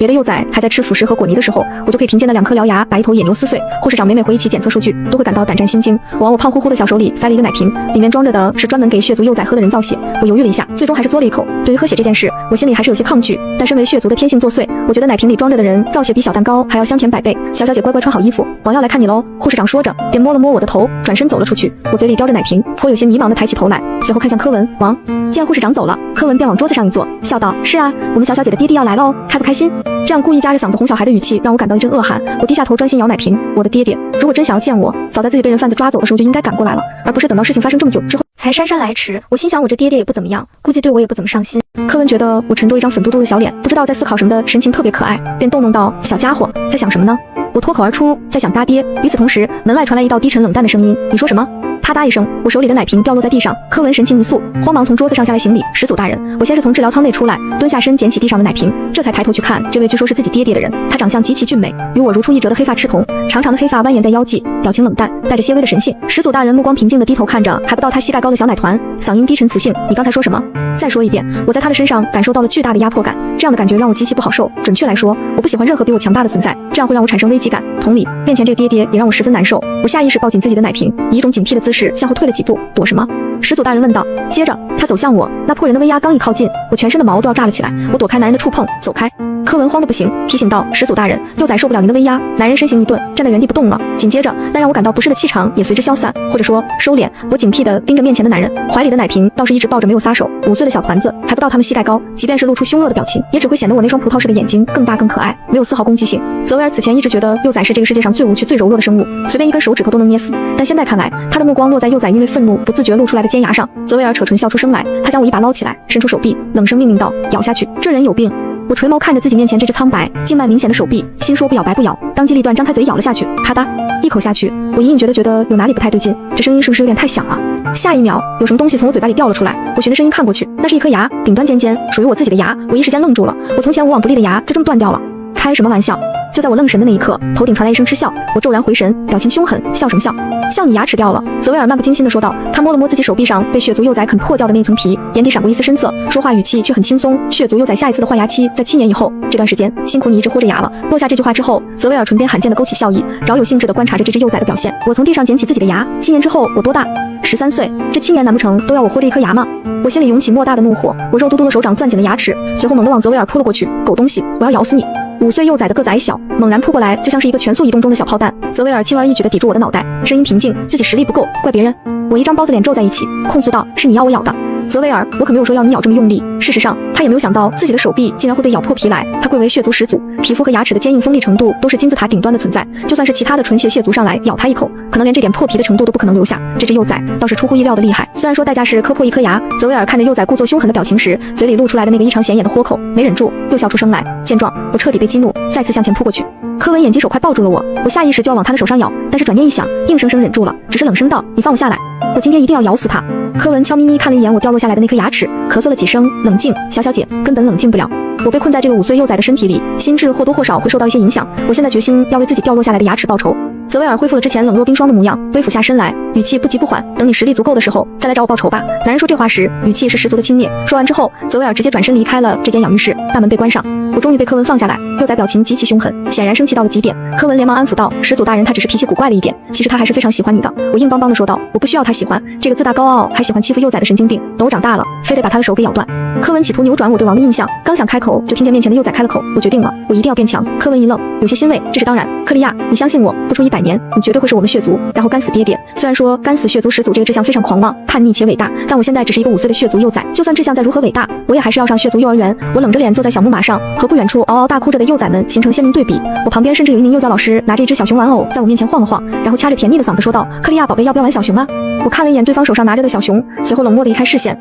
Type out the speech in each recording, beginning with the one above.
别的幼崽还在吃辅食和果泥的时候，我就可以凭借那2颗獠牙把一头野牛撕碎。护士长每回忆起检测数据，都会感到胆战心惊。我往我胖乎乎的小手里塞了一个奶瓶，里面装着的是专门给血族幼崽喝的人造血。我犹豫了一下，最终还是嘬了一口。对于喝血这件事，我心里还是有些抗拒，但身为血族的天性作祟，我觉得奶瓶里装着的人造血比小蛋糕还要香甜100倍。小小姐乖乖穿好衣服，王耀来看你喽。护士长说着，便摸了摸我的头，转身走了出去。我嘴里叼着奶瓶，颇有些迷茫地抬起头来，随后看向柯文王。见护士长走了，柯文便往桌子上一坐，笑道：“是啊，我们小小姐的爹地要来喽，开不开心？”这样故意夹着嗓子哄小孩的语气，让我感到一阵恶寒。我低下头专心摇奶瓶。我的爹爹，如果真想要见我，早在自己被人贩子抓走的时候就应该赶过来了，而不是等到事情发生这么久之后才姗姗来迟。我心想，我这爹爹也不怎么样，估计对我也不怎么上心。柯文觉得我沉着一张粉嘟嘟的小脸，不知道在思考什么的神情特别可爱，便逗弄道：“小家伙，在想什么呢？”我脱口而出：“在想大爹。”与此同时，门外传来一道低沉冷淡的声音：“你说什么？”啪嗒一声，我手里的奶瓶掉落在地上。柯文神情一肃，慌忙从桌子上下来行礼：“始祖大人。”我先是从治疗舱内出来，蹲下身捡起地上的奶瓶，这才抬头去看这位据说是自己爹爹的人。他长相极其俊美，与我如出一辙的黑发赤瞳，长长的黑发蜿蜒在腰际，表情冷淡，带着些微的神性。始祖大人目光平静地低头看着还不到他膝盖高的小奶团，嗓音低沉磁性：“你刚才说什么？再说一遍。”我在他的身上感受到了巨大的压迫感，这样的感觉让我极其不好受。准确来说，我不喜欢任何比我强大的存在，这样会让我产生危机感。同理，面前这个爹爹也让我十分难受。我下意识抱紧自己的奶瓶，以一种警惕的姿势向后退了几步。躲什么？始祖大人问道。接着他走向我，那破人的威压刚一靠近，我全身的毛都要炸了起来。我躲开男人的触碰，走开。柯文慌得不行，提醒道：“始祖大人，幼崽受不了您的威压。”男人身形一顿，站在原地不动了。紧接着，那让我感到不适的气场也随之消散，或者说收敛。我警惕地盯着面前的男人，怀里的奶瓶倒是一直抱着没有撒手。5岁的小团子还不到他们膝盖高，即便是露出凶恶的表情，也只会显得我那双葡萄似的眼睛更大更可爱，没有丝毫攻击性。泽维尔此前一直觉得幼崽是这个世界上最无趣最柔弱的生物，随便一根手指头都能捏死，但现在看来，他的目光落在幼崽因为愤怒不自觉露出来的尖牙上。泽维尔扯唇笑出声来，他将我一把捞起来，伸出手臂，冷声命令道：“咬下去，这人有病。”我垂眸看着自己面前这只苍白、静脉明显的手臂，心说不咬白不咬，当机立断张开嘴咬了下去，啪嗒一口下去，我隐隐觉得有哪里不太对劲，这声音是不是有点太响了？下一秒，有什么东西从我嘴巴里掉了出来，我循着声音看过去，那是一颗牙，顶端尖尖，属于我自己的牙。我一时间愣住了，我从前无往不利的牙就这么断掉了？开什么玩笑！就在我愣神的那一刻，头顶传来一声嗤笑，我骤然回神，表情凶狠，笑什么笑？像你牙齿掉了。泽维尔漫不经心地说道。他摸了摸自己手臂上被血族幼崽啃破掉的那层皮，眼底闪过一丝深色，说话语气却很轻松。血族幼崽下一次的换牙期在7年以后，这段时间辛苦你一直豁着牙了。落下这句话之后，泽维尔唇边罕见地勾起笑意，饶有兴致地观察着这只幼崽的表现。我从地上捡起自己的牙，7年之后我多大？13岁。这7年难不成都要我豁着一颗牙吗？我心里涌起莫大的怒火，我肉嘟嘟的手掌攥紧了牙齿，随后猛地往泽维尔扑了过去。狗东西，我要咬死你！5岁幼崽的个子矮小，猛然扑过来，就像是一个全速移动中的小炮弹。泽维尔轻而易举地抵住我的脑袋，声音平静：“自己实力不够，怪别人。”我一张包子脸皱在一起，控诉道：“是你要我咬的。”泽维尔，我可没有说要你咬这么用力。事实上，他也没有想到自己的手臂竟然会被咬破皮来。他贵为血族始祖，皮肤和牙齿的坚硬锋利程度都是金字塔顶端的存在。就算是其他的纯血族上来咬他一口，可能连这点破皮的程度都不可能留下。这只幼崽倒是出乎意料的厉害，虽然说代价是磕破一颗牙。泽维尔看着幼崽故作凶狠的表情时，嘴里露出来的那个异常显眼的豁口，没忍住又笑出声来。见状，我彻底被激怒，再次向前扑过去。柯文眼疾手快抱住了我，我下意识就要往他的手上咬，但是转念一想，硬生生忍住了，只是冷声道：“你放我下来，我今天一定要咬死他。”柯文悄咪咪看了一眼我掉落下来的那颗牙齿，咳嗽了几声，冷静，小小姐根本冷静不了。我被困在这个5岁幼崽的身体里，心智或多或少会受到一些影响。我现在决心要为自己掉落下来的牙齿报仇。泽维尔恢复了之前冷若冰霜的模样，微俯下身来，语气不急不缓：“等你实力足够的时候，再来找我报仇吧。”男人说这话时，语气是十足的轻蔑。说完之后，泽维尔直接转身离开了这间养育室，大门被关上。我终于被柯文放下来，幼崽表情极其凶狠，显然生气到了极点。柯文连忙安抚道：“始祖大人，他只是脾气古怪了一点，其实他还是非常喜欢你的。”我硬邦邦地说道：“我不需要他喜欢，这个自大高傲还喜欢欺负幼崽的神经病，等我长大了，非得把他的手给咬断。”柯文企图扭转我对王的印象，刚想开口，就听见面前的幼崽开了口：“我决定了，我一定要变强。”柯文一愣，有些欣慰：“这是当然，克利亚，你相信我，不出100年，你绝对会是我们血族，然后干死爹爹。”虽然说干死血族始祖这个志向非常狂妄、叛逆且伟大，但我现在只是一个5岁的血族幼崽，就算志向再如何伟大，我也还是要上血族幼儿园。我冷着脸坐在小木马上，和不远处嗷嗷大哭着的幼崽们形成鲜明对比。我旁边甚至有一名幼教老师拿着一只小熊玩偶在我面前晃了晃，然后掐着甜腻的嗓子说道：“克利亚宝贝，要不要玩小熊啊？”我看了一眼对方手上拿着的小熊，随后冷漠地移开视线。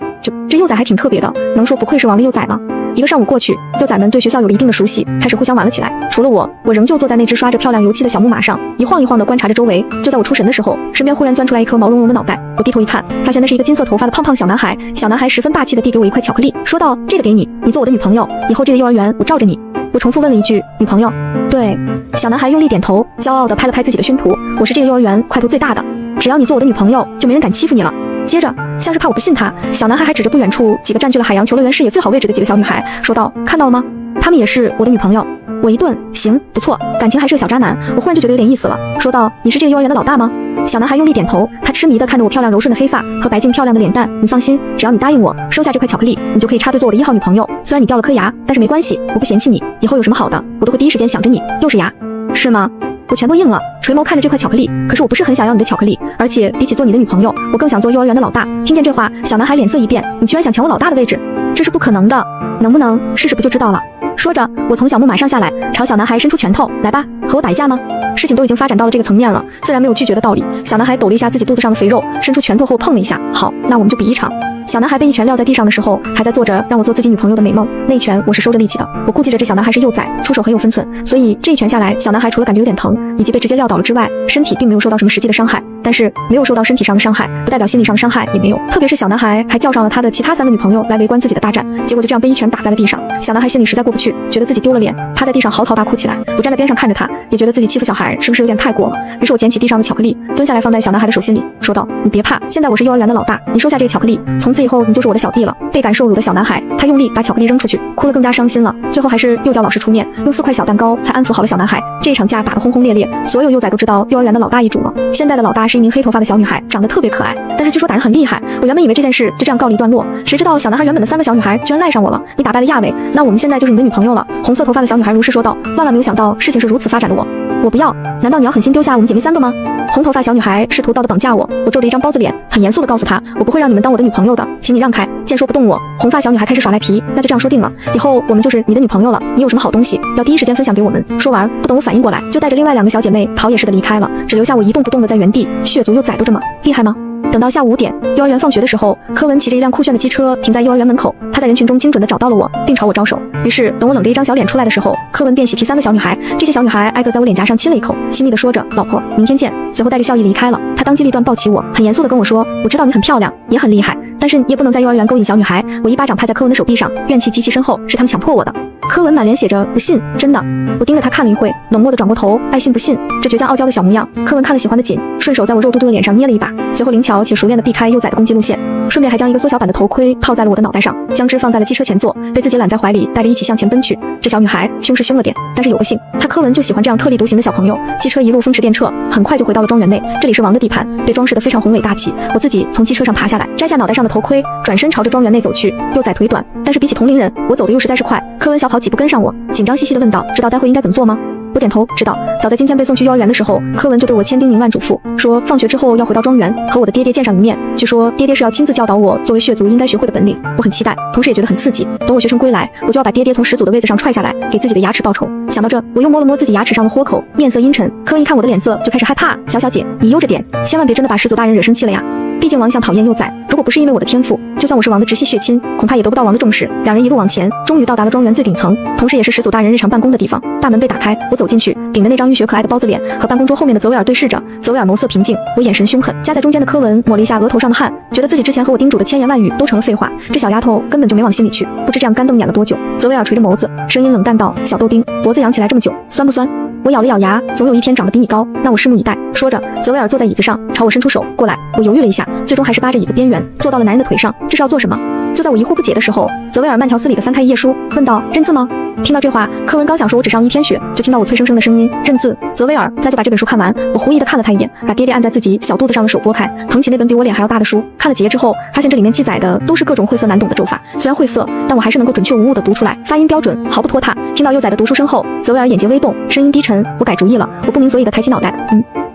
这幼崽还挺特别的，能说不愧是王的幼崽吗？1个上午过去，幼崽们对学校有了一定的熟悉，开始互相玩了起来。除了我仍旧坐在那只刷着漂亮油漆的小木马上，一晃一晃地观察着周围。就在我出神的时候，身边忽然钻出来一颗毛茸茸的脑袋。我低头一看，发现那是一个金色头发的胖胖小男孩。小男孩十分霸气地递给我一块巧克力，说道：“这个给你，你做我的女朋友，以后这个幼儿园我罩着你。”我重复问了一句：“女朋友？”对。小男孩用力点头，骄傲地拍了拍自己的胸脯：“我是这个幼儿园块头最大的，只要你做我的女朋友，就没人敢欺负你了。”接着，像是怕我不信他，小男孩还指着不远处几个占据了海洋球乐园视野最好位置的几个小女孩，说道：“看到了吗？她们也是我的女朋友。”我一顿，行，不错，感情还是个小渣男。我忽然就觉得有点意思了，说道：“你是这个幼儿园的老大吗？”小男孩用力点头，他痴迷地看着我漂亮柔顺的黑发和白净漂亮的脸蛋。你放心，只要你答应我收下这块巧克力，你就可以插队做我的1号女朋友。虽然你掉了颗牙，但是没关系，我不嫌弃你，以后有什么好的，我都会第一时间想着你。又是牙，是吗？我全都应了，垂眸看着这块巧克力。可是我不是很想要你的巧克力，而且比起做你的女朋友，我更想做幼儿园的老大。听见这话，小男孩脸色一变，你居然想抢我老大的位置，这是不可能的，能不能试试不就知道了？说着，我从小木马上下来，朝小男孩伸出拳头，来吧，和我打一架吗？事情都已经发展到了这个层面了，自然没有拒绝的道理。小男孩抖了一下自己肚子上的肥肉，伸出拳头后碰了一下。好，那我们就比一场。小男孩被一拳撂在地上的时候，还在做着让我做自己女朋友的美梦。那一拳我是收着力气的，我顾忌着这小男孩是幼崽，出手很有分寸，所以这一拳下来，小男孩除了感觉有点疼，以及被直接撂倒了之外，身体并没有受到什么实际的伤害。但是没有受到身体上的伤害，不代表心理上的伤害也没有。特别是小男孩还叫上了他的其他3个女朋友来围观自己的大战，结果就这样被一拳打在了地上。小男孩心里实在过不去，觉得自己丢了脸，趴在地上嚎啕大哭起来。我站在边上看着他，也觉得自己欺负小孩是不是有点太过了。于是我捡起地上的巧克力，蹲下来放在小男孩的手心里，说道：“你别怕，现在我是幼儿园的老大，你收下这个巧克力，从此以后你就是我的小弟了。”倍感受辱的小男孩，他用力把巧克力扔出去，哭得更加伤心了。最后还是幼教老师出面，用4块小蛋糕才安抚好了小男孩。这一场架打得轰轰烈烈，所有幼崽都知道幼儿园的老大易主了。现在的老大是一名黑头发的小女孩，长得特别可爱，但是据说打人很厉害。我原本以为这件事就这样告了一段落，谁知道小男孩原本的3个小女孩居然赖上我了。你打败了亚伟，那我们现在就是你的女朋友了。红色头发的小女孩如是说道。万万没有想到事情是如此发展的我不要，难道你要狠心丢下我们姐妹3个吗？红头发小女孩试图道德绑架我，我皱着一张包子脸，很严肃地告诉她，我不会让你们当我的女朋友的，请你让开。见说不动我，红发小女孩开始耍赖皮，那就这样说定了，以后我们就是你的女朋友了，你有什么好东西要第一时间分享给我们。说完，不等我反应过来，就带着另外2个小姐妹逃也似的离开了，只留下我一动不动的在原地。血族幼崽都这么厉害吗？等到下午5点，幼儿园放学的时候，柯文骑着一辆酷炫的机车停在幼儿园门口，他在人群中精准地找到了我，并朝我招手。于是等我冷着一张小脸出来的时候，柯文便喜提3个小女孩，这些小女孩挨个在我脸颊上亲了一口，亲密地说着老婆明天见，随后带着笑意离开了。他当机立断抱起我，很严肃地跟我说，我知道你很漂亮也很厉害，但是你也不能在幼儿园勾引小女孩。我一巴掌拍在柯文的手臂上，怨气极其深厚，是他们强迫我的。柯文满脸写着不信，真的。我盯着他看了一会，冷漠地转过头，爱信不信，这倔强傲娇的小模样。柯文看了喜欢的紧，顺手在我肉嘟嘟的脸上捏了一把，随后灵巧且熟练地避开幼崽的攻击路线，顺便还将一个缩小版的头盔套在了我的脑袋上，将之放在了机车前座，被自己揽在怀里，带着一起向前奔去。这小女孩凶是凶了点，但是有个性，她柯文就喜欢这样特立独行的小朋友。机车一路风驰电掣，很快就回到了庄园内，这里是王的地盘，被装饰得非常宏伟大气。我自己从机车上爬下来，摘下脑袋上的头盔，转身朝着庄园内走去。幼崽腿短，但是比起同龄人，我走的又实在是快。柯文小跑几步跟上我，紧张兮兮地问道，知道待会应该怎么做吗？我点头，知道。早在今天被送去幼儿园的时候，柯文就对我千叮咛万嘱咐，说放学之后要回到庄园和我的爹爹见上一面。据说爹爹是要亲自教导我作为血族应该学会的本领。我很期待，同时也觉得很刺激。等我学成归来，我就要把爹爹从始祖的位子上踹下来，给自己的牙齿报仇。想到这，我又摸了摸自己牙齿上的豁口，面色阴沉。柯文一看我的脸色就开始害怕，小姐，你悠着点，千万别真的把始祖大人惹生气了呀。毕竟王想讨厌幼崽，如果不是因为我的天赋，就算我是王的直系血亲，恐怕也得不到王的重视。2人一路往前，终于到达了庄园最顶层，同时也是始祖大人日常办公的地方。大门被打开，我走进去，顶着那张浴血可爱的包子脸，和办公桌后面的泽维尔对视着。泽维尔眸色平静，我眼神凶狠。夹在中间的柯文抹了一下额头上的汗，觉得自己之前和我叮嘱的千言万语都成了废话，这小丫头根本就没往心里去。不知这样干瞪眼了多久。泽维尔垂着眸子，声音冷淡道，小豆丁，脖子扬起来这么久，酸不酸？我咬了咬牙，总有一天长得比你高，那我拭目以待。说着，泽维尔坐在椅子上，朝我伸出手过来。我犹豫了一下，最终还是扒着椅子边缘坐到了男人的腿上。这是要做什么？就在我疑惑不解的时候，泽维尔慢条斯理地翻开一页书，问道：认字吗？听到这话，柯文刚想说我只上1天血，就听到我脆生生的声音：认字。泽维尔，那就把这本书看完。我狐疑地看了他一眼，把爹爹按在自己小肚子上的手拨开，捧起那本比我脸还要大的书，看了几页之后，发现这里面记载的都是各种晦涩难懂的咒法。虽然晦涩，但我还是能够准确无误地读出来，发音标准，毫不拖沓。听到幼崽的读书声后，泽维尔眼睛微动，声音低沉：我改主意了。我不明所以地抬起脑袋，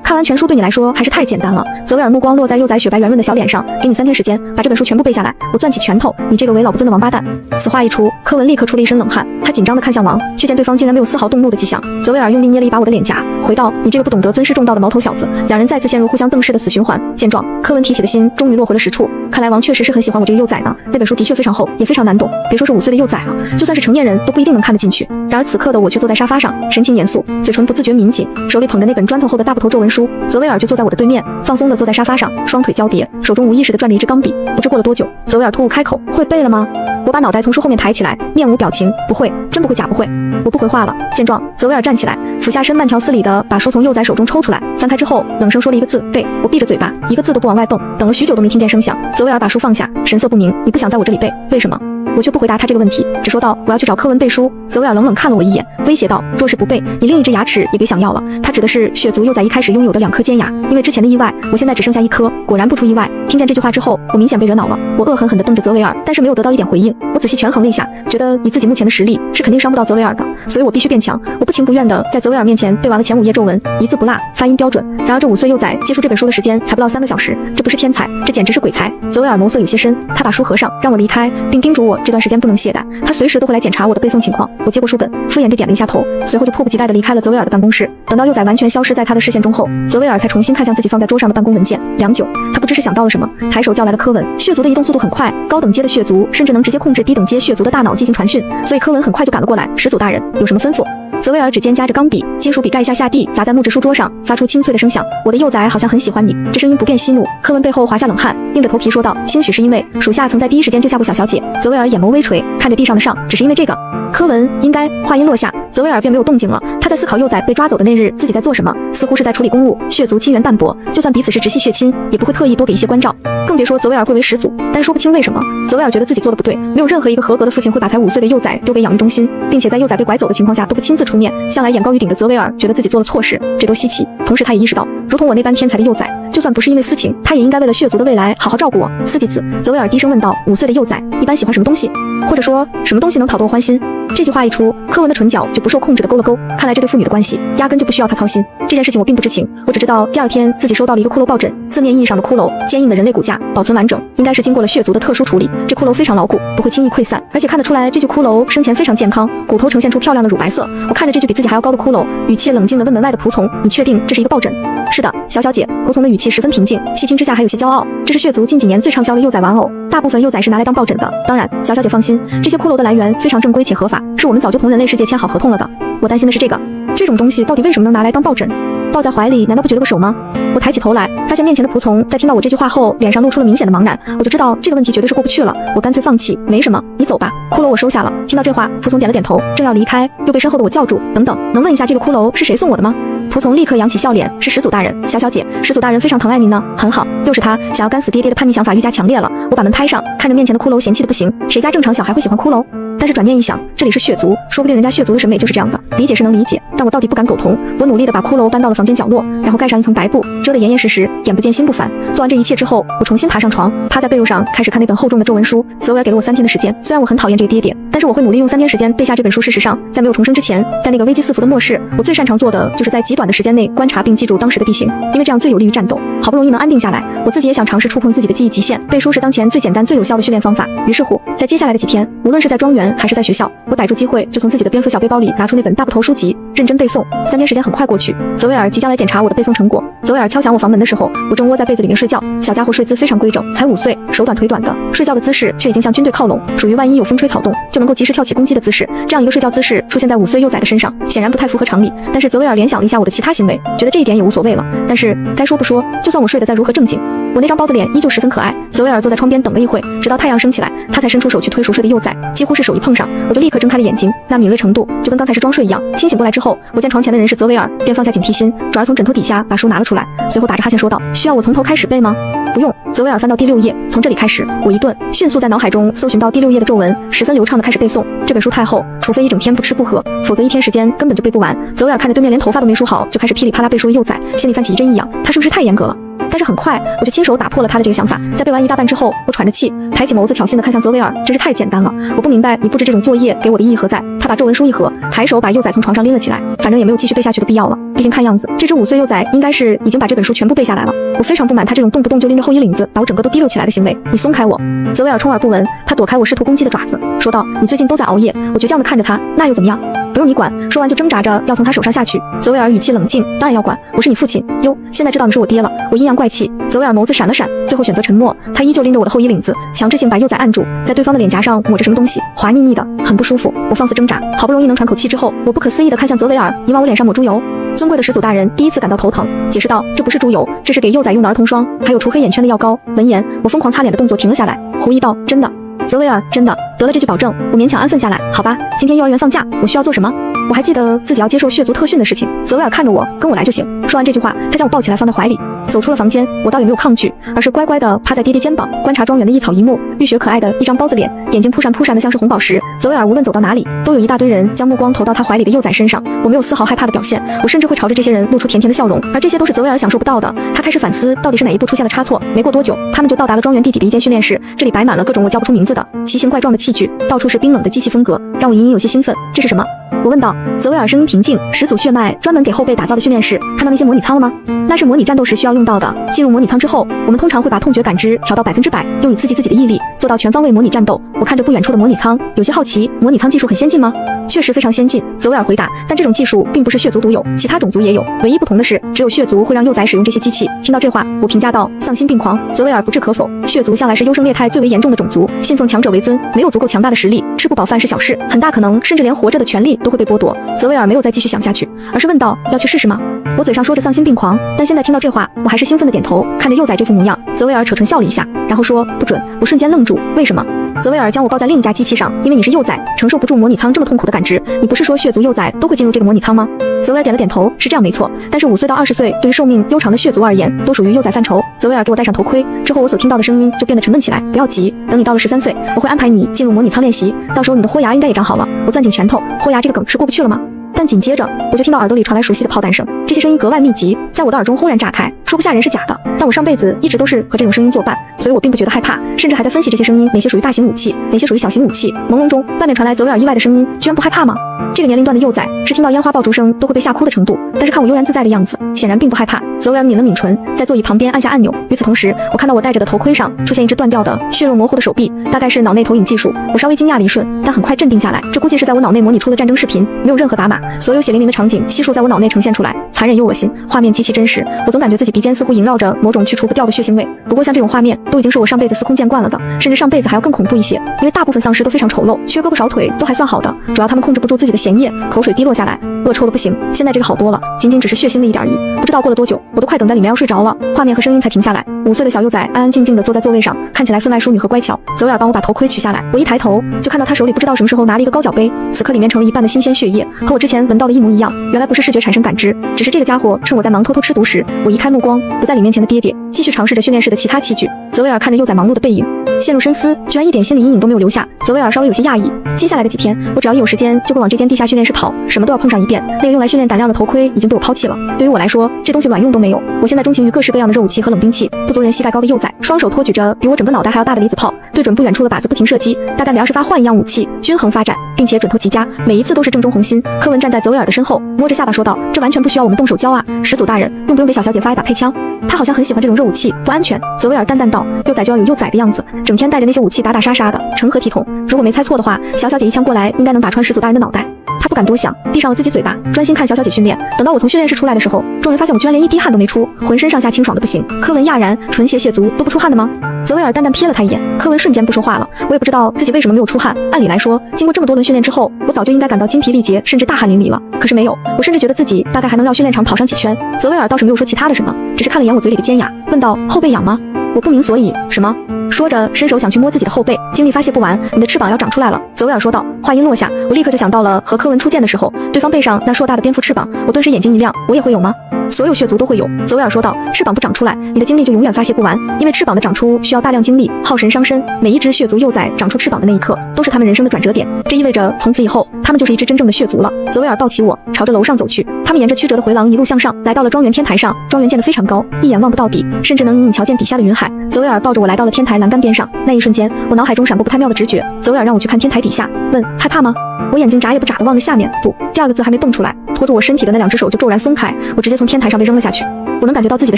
看完全书对你来说还是太简单了。泽维尔目光落在幼崽雪白圆润的小脸上，给你3天时间把这本书全部背下来。我攥起拳头，你这个为老不尊的王八蛋！此话一出，柯文立刻出了一身冷汗，他紧张地看向王，却见对方竟然没有丝毫动怒的迹象。泽维尔用力捏了一把我的脸颊，回道：你这个不懂得尊师重道的毛头小子。2人再次陷入互相瞪视的死循环。见状，柯文提起的心终于落回了实处。看来王确实是很喜欢我这个幼崽呢。那本书的确非常厚，也非常难懂，别说是5岁的幼崽了，就算是成年人都不一定能看得进去。然而此刻的我却坐在沙发上，神情严肃，嘴唇不自觉抿紧，手里捧着那本砖头厚的大部头皱纹书。泽维尔就坐在我的对面，放松地坐在沙发上，双腿交叠，手中无意识地转着一支钢笔。不知过了多久，泽维尔突兀开口：会背了吗？我把脑袋从书后面抬起来，面无表情：不会，真不会，假不会。我不回话了。见状，泽维尔站起来，俯下身，慢条斯理地把书从幼崽手中抽出来，翻开之后，冷声说了一个字：背。我闭着嘴巴，一个字都不往外蹦，等了许久都没听见声响。泽维尔把书放下，神色不宁：你不想在我这里背，为什么？我却不回答他这个问题，只说道我要去找柯文背书。泽维尔冷冷看了我一眼，威胁道若是不背，你另一只牙齿也别想要了。他指的是血族幼崽一开始拥有的2颗尖牙，因为之前的意外，我现在只剩下1颗。果然不出意外，听见这句话之后，我明显被惹恼了。我恶狠狠地瞪着泽维尔，但是没有得到一点回应。我仔细权衡了一下，觉得以自己目前的实力是肯定伤不到泽维尔的，所以我必须变强。我不情不愿地在泽维尔面前背完了前5页咒文，一字不落，发音标准。然而这5岁幼崽接触这本书的时间才不到3个小时，这不是天才，这简直是鬼才。泽维尔眸色有些深，他把书合上，让我离开，并叮嘱我这段时间不能懈怠，他随时都会来检查我的背诵情况。我接过书本，敷衍地点了一下头，随后就迫不及待地离开了泽维尔的办公室。等到幼崽完全消失在他的视线中后，泽维尔才重新看向自己放在桌上的办公文件。良久，他不知是想到了什么，抬手叫来了柯文。血族的移动速度很快，高等阶的血族甚至能直接控制低等阶血族的大脑进行传讯，所以柯文很快就赶了过来。始祖大人，有什么吩咐？泽维尔指尖夹着钢笔，金属笔盖一下下地，砸在木质书桌上，发出清脆的声响。我的幼崽好像很喜欢你。这声音不便息怒。柯文背后滑下冷汗，硬着头皮说道：兴许是因为属下曾在第一时间救下过小小姐。泽维尔眼眸微垂，看着地上的伤，只是因为这个。柯文应该话音落下，泽维尔便没有动静了。他在思考幼崽被抓走的那日自己在做什么，似乎是在处理公务。血族亲缘淡薄，就算彼此是直系血亲，也不会特意多给一些关照，更别说泽维尔贵为始祖。但说不清为什么，泽维尔觉得自己做的不对，没有任何一个合格的父亲会把才5岁的幼崽丢给养育中心，并且在幼崽被拐走的情况下都不亲自出面。向来眼高于顶的泽维尔觉得自己做了错事，这多稀奇。同时他也意识到，如同我那般天才的幼崽，就算不是因为私情，他也应该为了血族的未来好好照顾我。思及此，泽维尔低声问道：5岁的幼崽一般喜欢什么东西？或者说什么东西能讨得我欢心？这句话一出，柯文的唇角就不受控制地勾了勾。看来这对父女的关系压根就不需要他操心。这件事情我并不知情，我只知道第2天自己收到了一个骷髅抱枕，字面意义上的骷髅，坚硬的人类骨架，保存完整，应该是经过了血族的特殊处理。这骷髅非常牢固，不会轻易溃散，而且看得出来这具骷髅生前非常健康，骨头呈现出漂亮的乳白色。我看着这具比自己还要高的骷髅，语气冷静地问门外的仆从：你确定这是一个抱枕？是的，小小姐。仆从的语气十分平静，细听之下还有些骄傲。这是血族近几年最畅销的幼崽玩偶，大部分幼崽是拿来当抱枕的。当然，小小姐放心，这些骷髅的来源非常正规且合法，是我们早就同人类世界签好合同了的。我担心的是这种东西到底为什么能拿来当抱枕？抱在怀里难道不觉得个手吗？我抬起头来，发现面前的仆从在听到我这句话后，脸上露出了明显的茫然。我就知道这个问题绝对是过不去了，我干脆放弃，没什么，你走吧。骷髅我收下了。听到这话，仆从点了点头，正要离开，又被身后的我叫住。等等，能问一下这个骷髅是谁送我的吗？仆从立刻扬起笑脸，是始祖大人。小小姐，始祖大人非常疼爱您呢。很好，又是他，想要干死爹爹的叛逆想法愈加强烈了。我把门拍上，看着面前的骷髅嫌弃的不行，谁家正常小孩会喜欢骷髅？但是转念一想，这里是血族，说不定人家血族的审美就是这样的，理解是能理解，但我到底不敢苟同。我努力地把骷髅搬到了房间角落，然后盖上一层白布，遮得严严实实，眼不见心不烦。做完这一切之后，我重新爬上床，趴在被褥上开始看那本厚重的咒文书。泽维尔给了我3天的时间，虽然我很讨厌这个爹爹，但是我会努力用3天时间背下这本书。事实上，在没有重生之前，在那个危机四伏的末世，我最擅长做的就是在极短的时间内观察并记住当时的地形，因为这样最有利于战斗。好不容易能安定下来，我自己也想尝试触碰自己的记忆极限。背书是当前最简单最有效的训练方法。于是乎，在接下来的几天，无论是在庄园还是在学校，我逮住机会就从自己的蝙蝠小背包里拿出那本大部头书籍，认真背诵。3天时间很快过去，泽维尔即将来检查我的背诵成果。泽维尔敲响我房门的时候，我正窝在被子里面睡觉。小家伙睡姿非常规整，才5岁，手短腿短的，睡觉的姿势却已经向军队靠拢，属于万一有风吹草动就能够及时跳起攻击的姿势。这样一个睡觉姿势出现在5岁幼崽的身上，显然不太符合常理。但是泽维尔联想了一下我的其他行为，觉得这一点也无所谓了。但是该说不说，就算我睡得再如何正经，我那张包子脸依旧十分可爱。泽维尔坐在窗边等了一会，直到太阳升起来，他才伸出手去推熟睡的幼崽，几乎是手一碰上，我就立刻睁开了眼睛，那敏锐程度就跟刚才是装睡一样。清醒过来之后，我见床前的人是泽维尔，便放下警惕心，转而从枕头底下把书拿了出来，随后打着哈欠说道：需要我从头开始背吗？不用。泽维尔翻到第6页，从这里开始。我一顿，迅速在脑海中搜寻到第6页的咒文，十分流畅的开始背诵。这本书太厚，除非一整天不吃不喝，否则1天时间根本就背不完。泽维尔看着对面连头发都没梳好就开始噼里啪啦背书的幼崽，心里泛起一阵异样，他是不是太严格了？但是很快我就亲手打破了他的这个想法。在背完1大半之后，我喘着气，抬起眸子挑衅地看向泽维尔，真是太简单了，我不明白你布置这种作业给我的意义何在。他把咒文书一合，抬手把幼崽从床上拎了起来，反正也没有继续背下去的必要了，毕竟看样子这只5岁幼崽应该是已经把这本书全部背下来了。我非常不满他这种动不动就拎着后衣领子把我整个都提溜起来的行为，你松开我。泽维尔充耳不闻，他躲开我试图攻击的爪子，说道：你最近都在熬夜。我倔强地看着他，那又怎么样？不用你管。说完就挣扎着要从他手上下去。泽维尔语气冷静，当然要管，我是你父亲。哟，现在知道你是我爹了。我阴阳怪气。泽维尔眸子闪了闪，最后选择沉默。他依旧拎着我的后衣领子，强制性把幼崽按住，在对方的脸颊上抹着什么东西，滑腻腻的，很不舒服。我放肆挣扎，好不容易能喘口气之后，我不可思议地看向泽维尔，你往我脸上抹猪油。尊贵的始祖大人第一次感到头疼，解释道：这不是猪油，这是给幼崽用的儿童霜，还有除黑眼圈的药膏。闻言，我疯狂擦脸的动作停了下来，狐疑道：真的？泽维尔，真的。得了这句保证，我勉强安分下来。好吧，今天幼儿园放假，我需要做什么？我还记得自己要接受血族特训的事情。泽维尔看着我，跟我来就行。说完这句话，他将我抱起来放在怀里。走出了房间，我倒也没有抗拒，而是乖乖地趴在爹爹肩膀，观察庄园的一草一木，绿雪可爱的一张包子脸，眼睛扑闪扑闪的像是红宝石。泽维尔无论走到哪里，都有一大堆人将目光投到他怀里的幼崽身上。我没有丝毫害怕的表现，我甚至会朝着这些人露出甜甜的笑容，而这些都是泽维尔享受不到的。他开始反思，到底是哪一步出现了差错。没过多久，他们就到达了庄园地底的一间训练室，这里摆满了各种我叫不出名字的奇形怪状的器具，到处是冰冷的机器风格，让我隐隐有些兴奋。这是什么？我问道。泽维尔声音平静，始祖血脉专门给后辈打造的训练室，看到那些模拟舱了吗？那是模拟战斗时需要用到的。进入模拟舱之后，我们通常会把痛觉感知调到100%，用以刺激自己的毅力，做到全方位模拟战斗。我看着不远处的模拟舱，有些好奇，模拟舱技术很先进吗？确实非常先进，泽维尔回答，但这种技术并不是血族独有，其他种族也有，唯一不同的是，只有血族会让幼崽使用这些机器。听到这话，我评价道，丧心病狂。泽维尔不置可否，血族向来是优胜劣汰最为严重的种族，信奉强者为尊，没有足够强大的实力，吃不饱饭是小事，很大可能甚至连活着的权利都会被剥夺。泽维尔没有再继续想下去，而是问道，要去试试吗？我嘴上说着丧心病狂，但现在听到这话，我还是兴奋的点头，看着幼崽这副模样。泽维尔扯唇笑了一下，然后说，不准。我瞬间愣住，为什么？泽维尔将我抱在另一架机器上，因为你是幼崽，承受不住模拟舱这么痛苦的感知。你不是说血族幼崽都会进入这个模拟舱吗？泽维尔点了点头，是这样没错，但是5岁到20岁对于寿命悠长的血族而言，都属于幼崽范畴。泽维尔给我戴上头盔之后，我所听到的声音就变得沉闷起来。不要急，等你到了13岁，我会安排你进入模拟舱练习，到时候你的豁牙应该也长好了。我攥紧拳头，豁牙这个梗是过不去了吗？但紧接着，我就听到耳朵里传来熟悉的炮弹声，这些声音格外密集，在我的耳中轰然炸开。说不吓人是假的，但我上辈子一直都是和这种声音作伴，所以我并不觉得害怕，甚至还在分析这些声音哪些属于大型武器，哪些属于小型武器。朦胧中，外面传来泽维尔意外的声音，居然不害怕吗？这个年龄段的幼崽是听到烟花爆竹声都会被吓哭的程度，但是看我悠然自在的样子，显然并不害怕。泽维尔抿了抿唇，在座椅旁边按下按钮。与此同时，我看到我戴着的头盔上出现一只断掉的、血肉模糊的手臂，大概是脑内投影技术。我稍微惊讶了一瞬，但很快镇定下来。这估计是在我脑内模拟出的战争视频，没有任何打码，所有血淋淋的场景悉数在我脑内呈现出来，残忍又恶心，画面极其真实。我总感觉自己鼻尖似乎萦绕着某种去除不掉的血腥味。不过像这种画面都已经是我上辈子司空见惯了的，甚至上辈子还要更恐怖一些，因为大部分丧尸都非常丑陋，缺胳膊少腿都还算好的，主要他们控制不住自己的咸液，口水滴落下来，恶臭的不行。现在这个好多了，仅仅只是血腥的一点而已。不知道过了多久，我都快等在里面要睡着了，画面和声音才停下来。5岁的小幼崽安安静静地坐在座位上，看起来分外淑女和乖巧。泽维尔帮我把头盔取下来，我一抬头就看到他手里不知道什么时候拿了一个高脚杯，此刻里面盛了一半的新鲜血液，和我之前闻到的一模一样。原来不是视觉产生感知，只是这个家伙趁我在忙偷偷吃毒时，我移开目光，不在你面前的爹爹，继续尝试着训练室的其他器具。泽维尔看着幼崽忙碌的背影，陷入深思，居然一点心理阴影都没有留下。泽维尔稍微有些讶异，接下来的几天，我只要一有时间就会往这间地下训练室跑，什么都要碰上一遍。那个用来训练胆量的头盔已经被我抛弃了，对于我来说，这东西卵用都没有。我现在钟情于各式各样的热武器和冷兵器，不足人膝盖高的幼崽，双手托举着比我整个脑袋还要大的离子炮，对准不远处的靶子不停射击，大概每20发换一样武器，均衡发展，并且准头极佳，每一次都是正中红心。柯文站在泽维尔的身后，摸着下巴说道：“这完全不需要我们动手教啊，始祖大人，用不用给小小姐发一把配枪？”他好像很喜欢这种热武器，不安全。泽维尔淡淡道：“幼崽就要有幼崽的样子，整天带着那些武器打打杀杀的，成何体统？如果没猜错的话，小小姐一枪过来，应该能打穿始祖大人的脑袋。”他不敢多想，闭上了自己嘴巴，专心看小小姐训练。等到我从训练室出来的时候，众人发现我居然连一滴汗都没出，浑身上下清爽的不行。柯文讶然，纯血族都不出汗的吗？泽维尔淡淡瞥了他一眼，柯文瞬间不说话了。我也不知道自己为什么没有出汗，按理来说，经过这么多轮训练之后，我早就应该感到精疲力竭，甚至大汗淋漓了。可是没有，我甚至觉得自己大概还能绕训练场跑上几圈。泽维尔倒是没有说其他的什么，只是看了眼我嘴里的尖牙，问道：“后背痒吗？”我不明所以，什么？说着伸手想去摸自己的后背，精力发泄不完，你的翅膀要长出来了。泽维尔说道。话音落下，我立刻就想到了和柯文初见的时候，对方背上那硕大的蝙蝠翅膀，我顿时眼睛一亮，我也会有吗？所有血族都会有。泽维尔说道，翅膀不长出来，你的精力就永远发泄不完，因为翅膀的长出需要大量精力，耗神伤身。每一只血族幼崽长出翅膀的那一刻，都是他们人生的转折点，这意味着从此以后，他们就是一只真正的血族了。泽维尔抱起我，朝着楼上走去。他们沿着曲折的回廊一路向上，来到了庄园天台上。庄园建得非常高，一眼望不到底，甚至能隐隐瞧见底下的云海。泽维尔抱着我来到了天台栏杆边上，那一瞬间，我脑海中闪过不太妙的直觉。泽维尔让我去看天台底下，问害怕吗？我眼睛眨也不眨地望着下面，不，第二个字还没蹦出来，拖住我身体的那2只手就骤然松开，我直接从天台上被扔了下去。我能感觉到自己的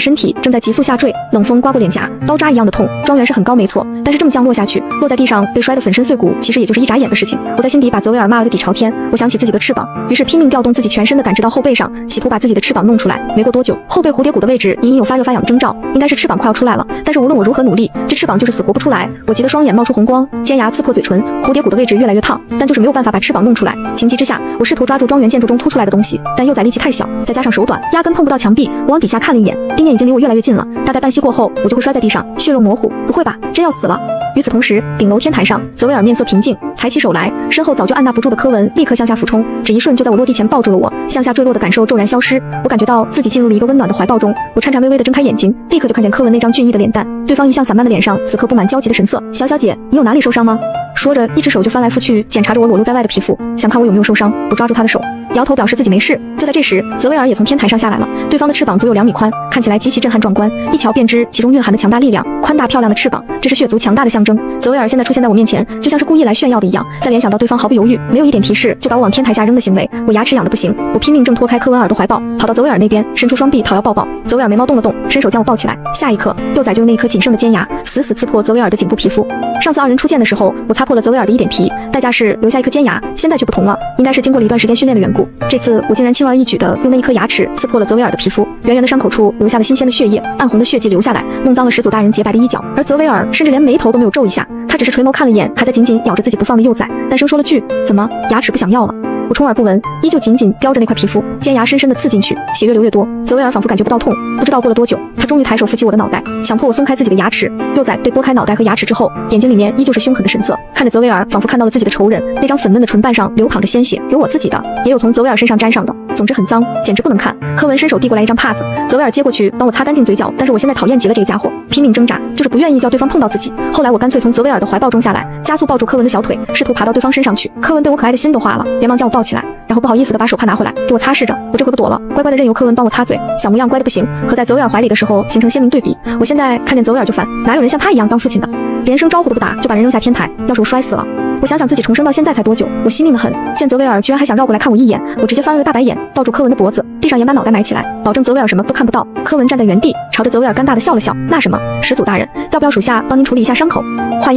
身体正在急速下坠，冷风刮过脸颊，刀扎一样的痛。庄园是很高没错，但是这么降落下去，落在地上被摔得粉身碎骨，其实也就是一眨眼的事情。我在心底把泽维尔骂了个底朝天。我想起自己的翅膀，于是拼命调动自己全身的感知到后背上，企图把自己的翅膀弄出来。没过多久，后背蝴蝶骨的位置隐隐有发热发痒的征兆，应该是翅膀快要出来了。但是无论我如何努力，这翅膀就是死活不出来。我急得双眼冒出红光，尖牙刺破嘴唇，蝴蝶骨的位置越来越烫，但就是没有办法把翅膀弄出来。情急之下，我试图抓住庄园建筑中凸出来的东西，但幼崽力气太小，再加上手短，压根碰不到墙壁。我往底下看。看了一眼，地面已经离我越来越近了，大概半息过后，我就会摔在地上，血肉模糊。不会吧，真要死了！与此同时，顶楼天台上，泽维尔面色平静，抬起手来，身后早就按捺不住的柯文立刻向下俯冲，只一瞬就在我落地前抱住了我，向下坠落的感受骤然消失，我感觉到自己进入了一个温暖的怀抱中。我颤颤巍巍地睁开眼睛，立刻就看见柯文那张俊逸的脸蛋，对方一向散漫的脸上此刻布满焦急的神色。小姐，你有哪里受伤吗？说着，一只手就翻来覆去检查着我裸露在外的皮肤，想看我有没有受伤。我抓住他的手，摇头表示自己没事。就在这时，泽维尔也从天台上下来了，对方的翅膀足有2米宽，看起来极其震撼壮观，一瞧便知其中蕴含的强大力量。宽大漂亮的翅膀，这是血族强大的象征。泽维尔现在出现在我面前，就像是故意来炫耀的一样。再联想到对方毫不犹豫，没有一点提示就把我往天台下扔的行为，我牙齿痒得不行。我拼命挣脱开柯文尔的怀抱，跑到泽维尔那边，伸出双臂讨要抱抱。泽维尔眉毛动了动，伸手将我抱起来。下一刻，幼崽就用那一颗仅剩的尖牙死死刺破泽维尔的颈部皮肤。上次2人初见的时候，我擦破了泽维尔的一点皮，代价是留下一颗尖牙。现在却不同了，应该是经过了一段时间训练的缘故。这次我竟然轻而易举地用那一颗牙齿刺破了泽维尔的皮肤，圆圆的伤口处留下了新鲜的血液，暗红的血迹流下来，弄脏了始祖大人洁白的衣角。而泽维尔甚至连眉头都没有皱一下，他只是垂眸看了一眼还在紧紧咬着自己不放的幼崽，淡声说了句：“怎么，牙齿不想要了？”我充耳不闻，依旧紧紧叼着那块皮肤，尖牙深深地刺进去，血越流越多。泽维尔仿佛感觉不到痛，不知道过了多久，他终于抬手扶起我的脑袋，强迫我松开自己的牙齿。幼崽被拨开脑袋和牙齿之后，眼睛里面依旧是凶狠的神色，看着泽维尔，仿佛看到了自己的仇人。那张粉嫩的唇瓣上流淌着鲜血，有我自己的，也有从泽维尔身上沾上的，总之很脏，简直不能看。柯文伸手递过来一张帕子，泽维尔接过去帮我擦干净嘴角，但是我现在讨厌极了这个家伙，拼命挣扎，就是不愿意叫对方碰到自己。后来我干脆从泽维尔的怀抱中下来，加速抱住柯文的小腿，试图爬到对方身上去。柯文对我可爱的心都化了，连忙将我抱起来，然后不好意思地把手帕拿回来给我擦拭着。我这回不躲了，乖乖地任由柯文帮我擦嘴，小模样乖得不行，和在泽维尔怀里的时候形成鲜明对比。我现在看见泽维尔就烦，哪有人像他一样当父亲的，连声招呼都不打就把人扔下天台，要是我摔死了。我想想自己重生到现在才多久，我惜命得很。见泽维尔居然还想绕过来看我一眼，我直接翻了个大白眼，抱住柯文的脖子，地上也把脑袋埋起来，保证泽维尔什么都看不到。柯文站在原地，朝着泽维尔尴尬地笑了笑，那什么，始祖大人，要不要属下帮您处理一下伤口？话音